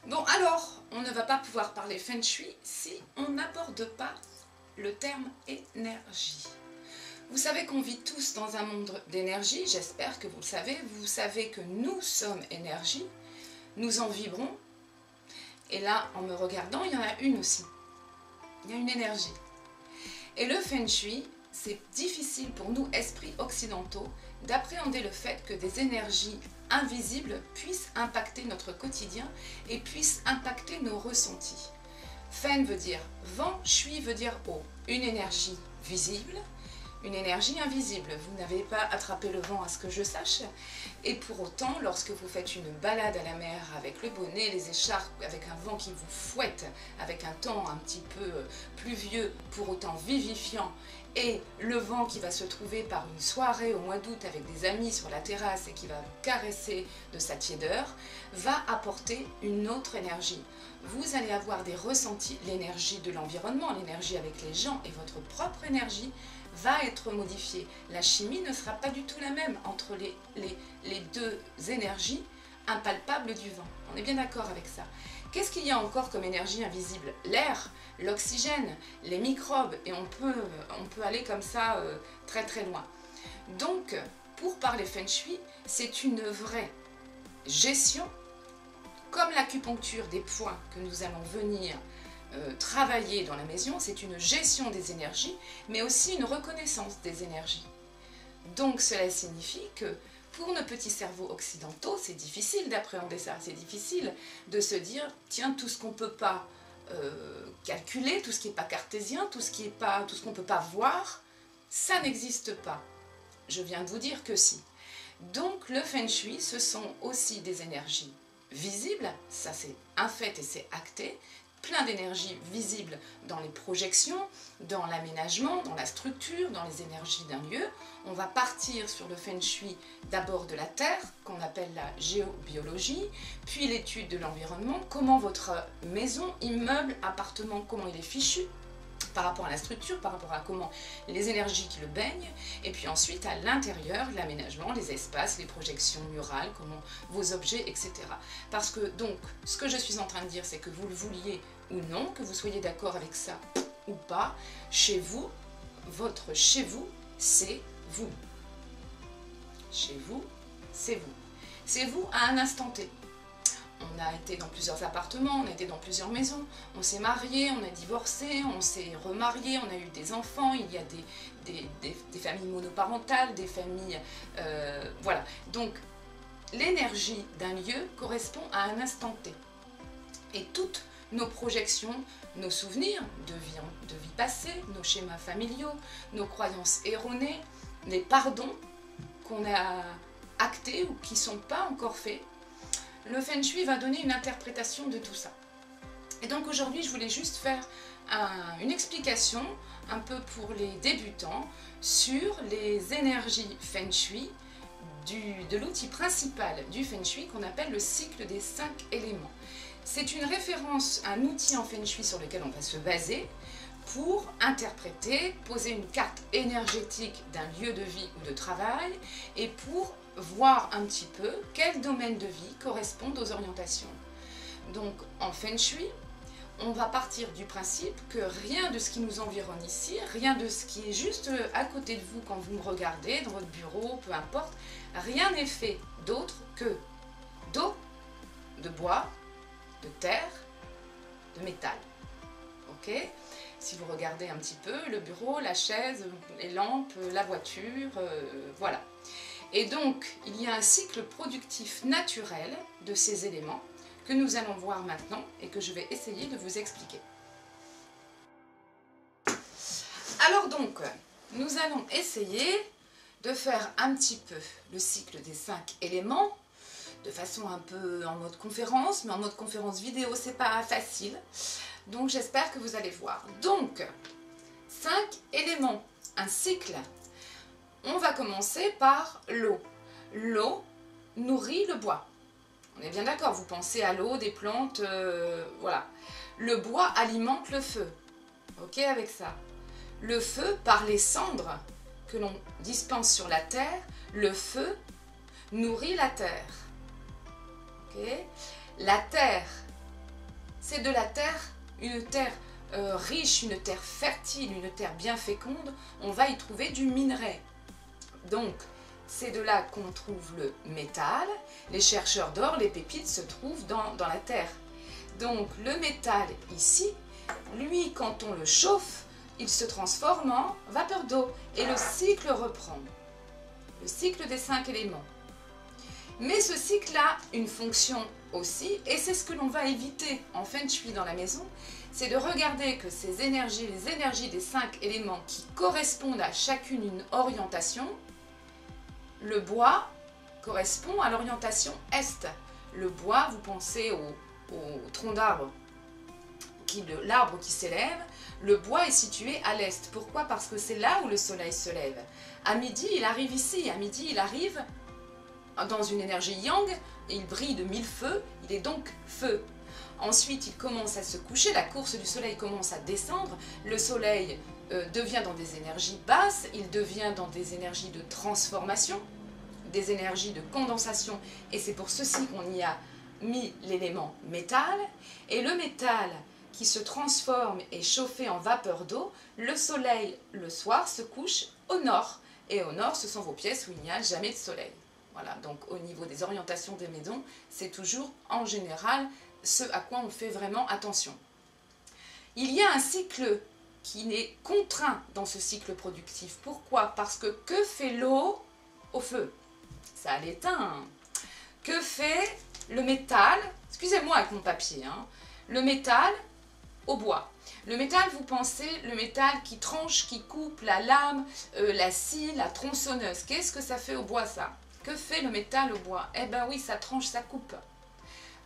Bon alors, on ne va pas pouvoir parler Feng Shui si on n'aborde pas le terme énergie. Vous savez qu'on vit tous dans un monde d'énergie, j'espère que vous le savez. Vous savez que nous sommes énergie, nous en vibrons. Et là, en me regardant, il y en a une aussi. Il y a une énergie. Et le Feng Shui, c'est difficile pour nous, esprits occidentaux, d'appréhender le fait que des énergies invisibles puissent impacter notre quotidien et puissent impacter nos ressentis. Fen veut dire vent, Shui veut dire eau. Une énergie visible, une énergie invisible. Vous n'avez pas attrapé le vent à ce que je sache. Et pour autant, lorsque vous faites une balade à la mer avec le bonnet, les écharpes, avec un vent qui vous fouette, avec un temps un petit peu pluvieux, pour autant vivifiant, et le vent qui va se trouver par une soirée au mois d'août avec des amis sur la terrasse et qui va vous caresser de sa tiédeur, va apporter une autre énergie. Vous allez avoir des ressentis, l'énergie de l'environnement, l'énergie avec les gens et votre propre énergie va être modifiée. La chimie ne sera pas du tout la même entre les deux énergies impalpables du vent. On est bien d'accord avec ça. Qu'est-ce qu'il y a encore comme énergie invisible? L'air, l'oxygène, les microbes, et on peut aller comme ça très très loin. Donc, pour parler Feng Shui, c'est une vraie gestion, comme l'acupuncture des points que nous allons venir travailler dans la maison, c'est une gestion des énergies, mais aussi une reconnaissance des énergies. Donc cela signifie que pour nos petits cerveaux occidentaux, c'est difficile d'appréhender ça, c'est difficile de se dire, tiens, tout ce qu'on ne peut pas calculer, tout ce qui n'est pas cartésien, tout ce qu'on ne peut pas voir, ça n'existe pas. Je viens de vous dire que si. Donc le Feng Shui, ce sont aussi des énergies visibles, ça c'est un fait et c'est acté, plein d'énergies visibles dans les projections, dans l'aménagement, dans la structure, dans les énergies d'un lieu. On va partir sur le Feng Shui d'abord de la Terre, qu'on appelle la géobiologie, puis l'étude de l'environnement, comment votre maison, immeuble, appartement, comment il est fichu, par rapport à la structure, par rapport à comment les énergies qui le baignent, et puis ensuite à l'intérieur, l'aménagement, les espaces, les projections murales, comment vos objets, etc. Parce que donc, ce que je suis en train de dire, c'est que vous le vouliez ou non, que vous soyez d'accord avec ça ou pas, chez vous, votre chez vous, c'est vous. Chez vous, c'est vous. C'est vous à un instant T. On a été dans plusieurs appartements, on a été dans plusieurs maisons, on s'est marié, on a divorcé, on s'est remarié, on a eu des enfants, il y a des familles monoparentales, des familles... voilà. Donc, l'énergie d'un lieu correspond à un instant T. Et toutes nos projections, nos souvenirs de vie passée, nos schémas familiaux, nos croyances erronées, les pardons qu'on a actés ou qui ne sont pas encore faits, le Feng Shui va donner une interprétation de tout ça. Et donc aujourd'hui, je voulais juste faire une explication, un peu pour les débutants, sur les énergies Feng Shui, de l'outil principal du Feng Shui qu'on appelle le cycle des 5 éléments. C'est une référence, un outil en Feng Shui sur lequel on va se baser pour interpréter, poser une carte énergétique d'un lieu de vie ou de travail et pour voir un petit peu quels domaines de vie correspondent aux orientations. Donc en Feng Shui, on va partir du principe que rien de ce qui nous environne ici, rien de ce qui est juste à côté de vous quand vous me regardez, dans votre bureau, peu importe, rien n'est fait d'autre que d'eau, de bois, de terre, de métal. Ok ? Si vous regardez un petit peu, le bureau, la chaise, les lampes, la voiture, voilà. Et donc, il y a un cycle productif naturel de ces éléments que nous allons voir maintenant et que je vais essayer de vous expliquer. Alors donc, nous allons essayer de faire un petit peu le cycle des 5 éléments, de façon un peu en mode conférence, mais en mode conférence vidéo, c'est pas facile. Donc j'espère que vous allez voir. Donc, 5 éléments, un cycle. On va commencer par l'eau. L'eau nourrit le bois. On est bien d'accord, vous pensez à l'eau, des plantes, voilà. Le bois alimente le feu. Ok avec ça. Le feu, par les cendres que l'on dispense sur la terre, le feu nourrit la terre. Ok. La terre c'est de la terre, une terre riche, une terre fertile, une terre bien féconde. On va y trouver du minerai. Donc, c'est de là qu'on trouve le métal. Les chercheurs d'or, les pépites, se trouvent dans la terre. Donc, le métal ici, lui, quand on le chauffe, il se transforme en vapeur d'eau. Et le cycle reprend. Le cycle des 5 éléments. Mais ce cycle a une fonction aussi, et c'est ce que l'on va éviter en Feng Shui dans la maison, c'est de regarder que ces énergies, les énergies des 5 éléments qui correspondent à chacune une orientation, le bois correspond à l'orientation est. Le bois, vous pensez au tronc d'arbre, l'arbre qui s'élève, le bois est situé à l'est. Pourquoi? Parce que c'est là où le soleil se lève. À midi, il arrive ici. À midi, il arrive dans une énergie yang. Il brille de 1000 feux. Il est donc feu. Ensuite, il commence à se coucher. La course du soleil commence à descendre. Le soleil devient dans des énergies basses. Il devient dans des énergies de transformation, des énergies de condensation. Et c'est pour ceci qu'on y a mis l'élément métal. Et le métal qui se transforme et chauffé en vapeur d'eau, le soleil, le soir, se couche au nord. Et au nord, ce sont vos pièces où il n'y a jamais de soleil. Voilà, donc au niveau des orientations des maisons, c'est toujours en général ce à quoi on fait vraiment attention. Il y a un cycle qui est contraint dans ce cycle productif. Pourquoi? Parce que fait l'eau au feu? Ça l'éteint. Que fait le métal? Excusez-moi avec mon papier. Le métal au bois. Le métal, vous pensez, le métal qui tranche, qui coupe, la lame, la scie, la tronçonneuse. Qu'est-ce que ça fait au bois, ça? Que fait le métal au bois? Eh bien oui, ça tranche, ça coupe.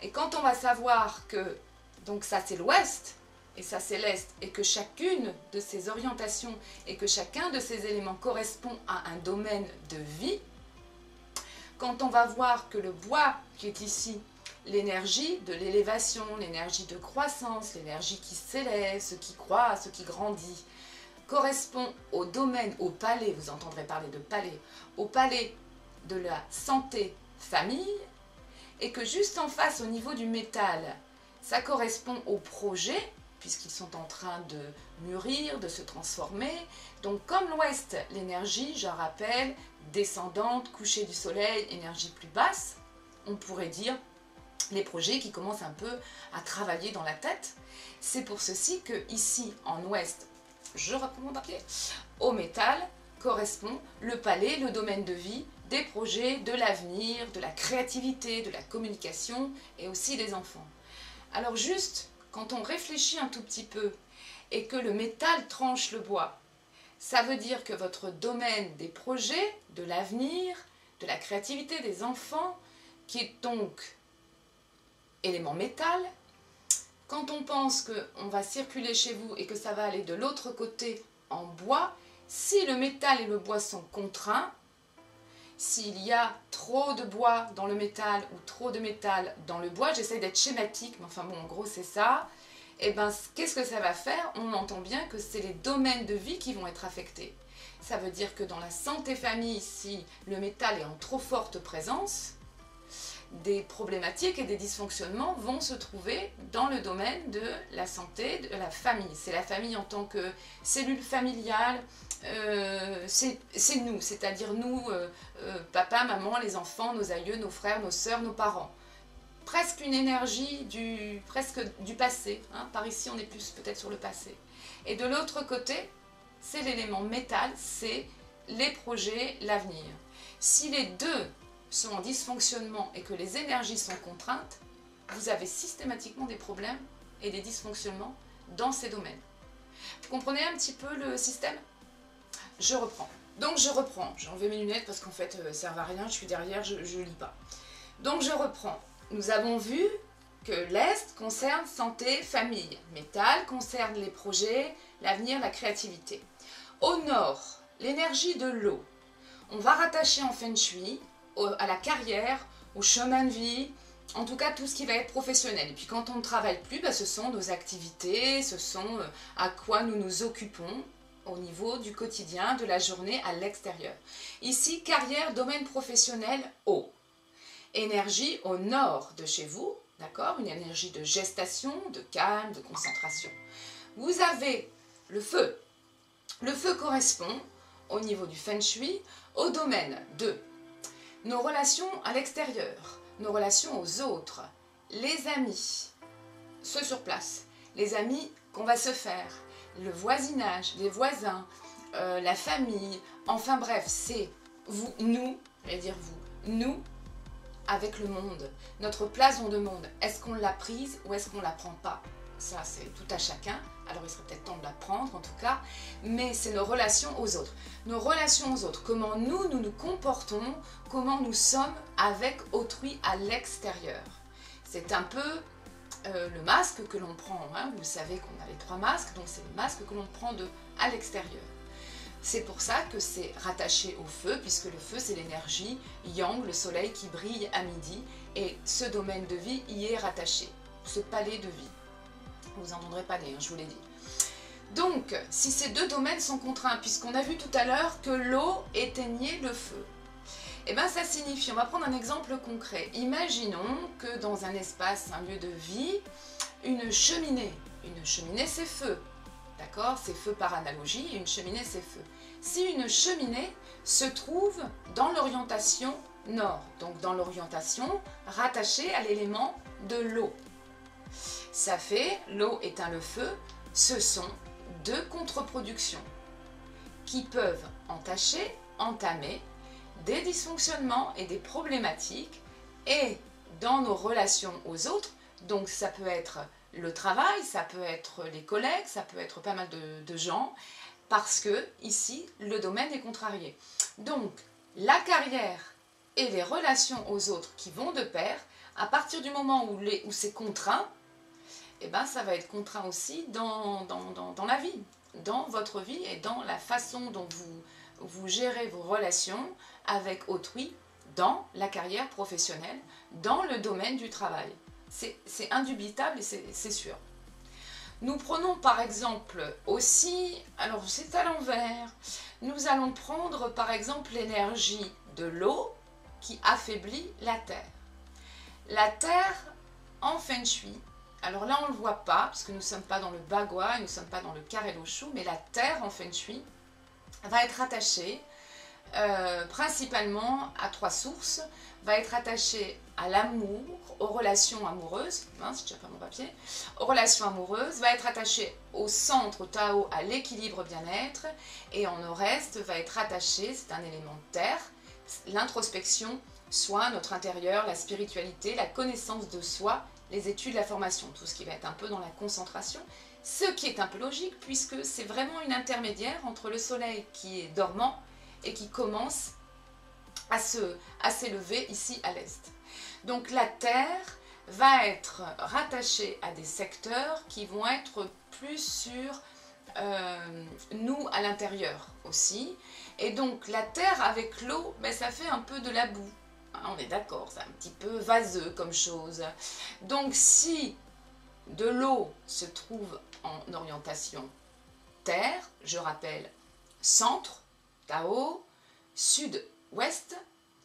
Et quand on va savoir que, donc ça c'est l'ouest, et ça c'est l'est, et que chacune de ces orientations, et que chacun de ces éléments correspond à un domaine de vie, quand on va voir que le bois qui est ici, l'énergie de l'élévation, l'énergie de croissance, l'énergie qui s'élève, ce qui croît, ce qui grandit, correspond au domaine, au palais, vous entendrez parler de palais, au palais de la santé famille, et que juste en face, au niveau du métal, ça correspond au projet, puisqu'ils sont en train de mûrir, de se transformer. Donc comme l'ouest, l'énergie, je rappelle, descendante, coucher du soleil, énergie plus basse, on pourrait dire les projets qui commencent un peu à travailler dans la tête. C'est pour ceci que ici, en ouest, je reprends mon papier, au métal correspond le palais, le domaine de vie, des projets, de l'avenir, de la créativité, de la communication et aussi des enfants. Alors juste, quand on réfléchit un tout petit peu et que le métal tranche le bois, ça veut dire que votre domaine des projets, de l'avenir, de la créativité des enfants, qui est donc élément métal, quand on pense qu'on va circuler chez vous et que ça va aller de l'autre côté en bois, si le métal et le bois sont contraints, s'il y a trop de bois dans le métal ou trop de métal dans le bois, j'essaie d'être schématique, mais enfin bon, en gros c'est ça, et bien qu'est-ce que ça va faire? On entend bien que c'est les domaines de vie qui vont être affectés. Ça veut dire que dans la santé famille, si le métal est en trop forte présence, des problématiques et des dysfonctionnements vont se trouver dans le domaine de la santé de la famille. C'est la famille en tant que cellule familiale, c'est nous, c'est-à-dire nous, papa, maman, les enfants, nos aïeux, nos frères, nos sœurs, nos parents. Presque une énergie presque du passé. Par ici, on est plus peut-être sur le passé. Et de l'autre côté, c'est l'élément métal, c'est les projets, l'avenir. Si les deux sont en dysfonctionnement et que les énergies sont contraintes, vous avez systématiquement des problèmes et des dysfonctionnements dans ces domaines. Vous comprenez un petit peu le système? Je reprends. Donc je reprends. J'ai enlevé mes lunettes parce qu'en fait, ça ne sert à rien, je suis derrière, je ne lis pas. Donc je reprends. Nous avons vu que l'Est concerne santé, famille. Métal concerne les projets, l'avenir, la créativité. Au Nord, l'énergie de l'eau. On va rattacher en Feng Shui à la carrière, au chemin de vie, en tout cas tout ce qui va être professionnel. Et puis quand on ne travaille plus, ce sont nos activités, ce sont à quoi nous nous occupons au niveau du quotidien, de la journée à l'extérieur. Ici, carrière, domaine professionnel, eau. Énergie au nord de chez vous, d'accord? Une énergie de gestation, de calme, de concentration. Vous avez le feu. Le feu correspond, au niveau du Feng Shui, au domaine de nos relations à l'extérieur, nos relations aux autres, les amis, ceux sur place, les amis qu'on va se faire, le voisinage, les voisins, la famille, enfin bref, c'est vous, nous, je vais dire vous, nous avec le monde, notre place dans le monde, est-ce qu'on l'a prise ou est-ce qu'on ne la prend pas? Ça, c'est tout à chacun. Alors, il serait peut-être temps de la prendre, en tout cas. Mais c'est nos relations aux autres. Nos relations aux autres. Comment nous comportons, comment nous sommes avec autrui à l'extérieur. C'est un peu le masque que l'on prend. Hein. Vous savez qu'on a les 3 masques, donc c'est le masque que l'on prend à l'extérieur. C'est pour ça que c'est rattaché au feu, puisque le feu, c'est l'énergie yang, le soleil qui brille à midi. Et ce domaine de vie y est rattaché, ce palais de vie. Vous n'entendrez pas les, je vous l'ai dit. Donc, si ces 2 domaines sont contraints, puisqu'on a vu tout à l'heure que l'eau éteignait le feu, eh bien ça signifie, on va prendre un exemple concret. Imaginons que dans un espace, un lieu de vie, une cheminée c'est feu, d'accord? C'est feu par analogie, et une cheminée c'est feu. Si une cheminée se trouve dans l'orientation nord, donc dans l'orientation rattachée à l'élément de l'eau, ça fait, l'eau éteint le feu, ce sont 2 contre-productions qui peuvent entamer des dysfonctionnements et des problématiques et dans nos relations aux autres, donc ça peut être le travail, ça peut être les collègues, ça peut être pas mal de gens, parce que ici, le domaine est contrarié. Donc, la carrière et les relations aux autres qui vont de pair, à partir du moment où c'est contraint, eh ben, ça va être contraint aussi dans la vie, dans votre vie et dans la façon dont vous gérez vos relations avec autrui dans la carrière professionnelle, dans le domaine du travail. C'est indubitable et c'est sûr. Nous prenons par exemple aussi, alors c'est à l'envers, nous allons prendre par exemple l'énergie de l'eau qui affaiblit la terre. La terre en Feng Shui, alors là on ne le voit pas parce que nous ne sommes pas dans le Bagua, nous ne sommes pas dans le carré d'Oshu, mais la terre en Feng Shui va être attachée principalement à 3 sources, va être attachée à l'amour, aux relations amoureuses, mince, j'ai déjà pas mon papier, aux relations amoureuses, va être attachée au centre, au Tao, à l'équilibre bien-être, et en nord-est va être attachée, c'est un élément de terre, l'introspection, soit notre intérieur, la spiritualité, la connaissance de soi, les études, la formation, tout ce qui va être un peu dans la concentration, ce qui est un peu logique puisque c'est vraiment une intermédiaire entre le soleil qui est dormant et qui commence à s'élever ici à l'est. Donc la Terre va être rattachée à des secteurs qui vont être plus sur nous à l'intérieur aussi. Et donc la Terre avec l'eau, ben, ça fait un peu de la boue. On est d'accord, c'est un petit peu vaseux comme chose. Donc si de l'eau se trouve en orientation terre, je rappelle centre, Tao, sud-ouest.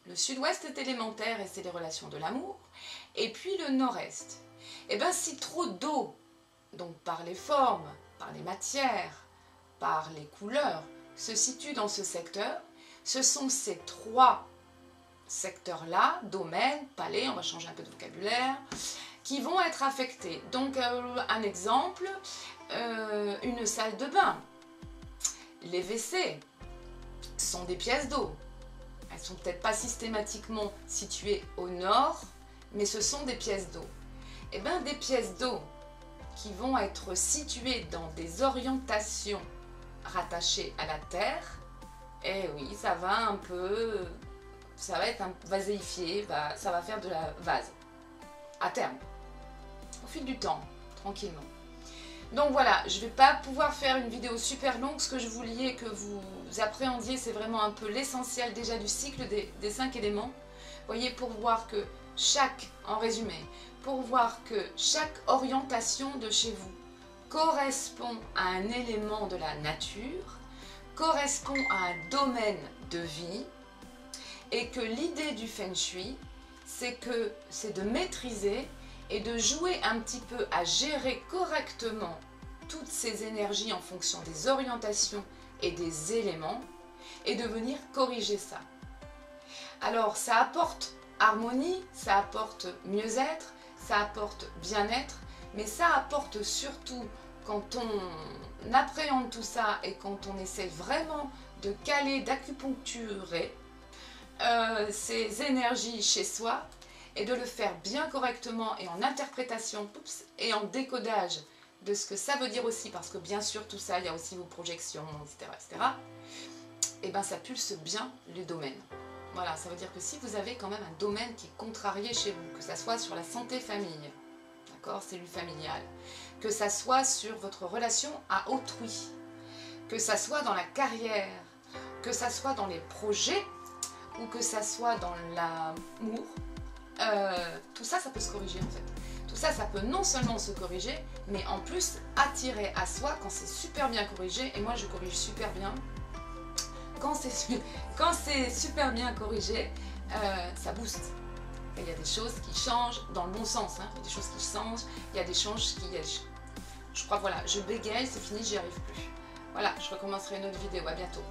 Le sud-ouest est élémentaire et c'est les relations de l'amour. Et puis le nord-est. Et bien si trop d'eau, donc par les formes, par les matières, par les couleurs, se situe dans ce secteur, ce sont ces 3 secteurs-là, domaine, palais, on va changer un peu de vocabulaire, qui vont être affectés. Donc un exemple, une salle de bain. Les WC sont des pièces d'eau. Elles ne sont peut-être pas systématiquement situées au nord, mais ce sont des pièces d'eau. Et bien des pièces d'eau qui vont être situées dans des orientations rattachées à la terre, et oui, ça va un peu, ça va être un vaséifié, ça va faire de la vase, à terme, au fil du temps, tranquillement. Donc voilà, je ne vais pas pouvoir faire une vidéo super longue, ce que je voulais que vous appréhendiez, c'est vraiment un peu l'essentiel déjà du cycle des 5 éléments. Vous voyez, pour voir que en résumé, pour voir que chaque orientation de chez vous correspond à un élément de la nature, correspond à un domaine de vie, et que l'idée du Feng Shui, c'est de maîtriser et de jouer un petit peu à gérer correctement toutes ces énergies en fonction des orientations et des éléments et de venir corriger ça. Alors ça apporte harmonie, ça apporte mieux-être, ça apporte bien-être, mais ça apporte surtout quand on appréhende tout ça et quand on essaie vraiment de caler, d'acupuncturer ces énergies chez soi et de le faire bien correctement et en interprétation et en décodage de ce que ça veut dire aussi, parce que bien sûr tout ça, il y a aussi vos projections, etc. Et bien ça pulse bien les domaines. Voilà, ça veut dire que si vous avez quand même un domaine qui est contrarié chez vous, que ça soit sur la santé famille, d'accord, cellule familiale, que ça soit sur votre relation à autrui, que ça soit dans la carrière, que ça soit dans les projets, ou que ça soit dans l'amour, tout ça, ça peut se corriger en fait. Tout ça, ça peut non seulement se corriger, mais en plus attirer à soi quand c'est super bien corrigé, et moi je corrige super bien. Quand c'est super bien corrigé, ça booste. Et il y a des choses qui changent dans le bon sens, hein. Il y a des choses qui changent, il y a des changes qui... Je crois, voilà, je bégaye, c'est fini, j'y arrive plus. Voilà, je recommencerai une autre vidéo, à bientôt.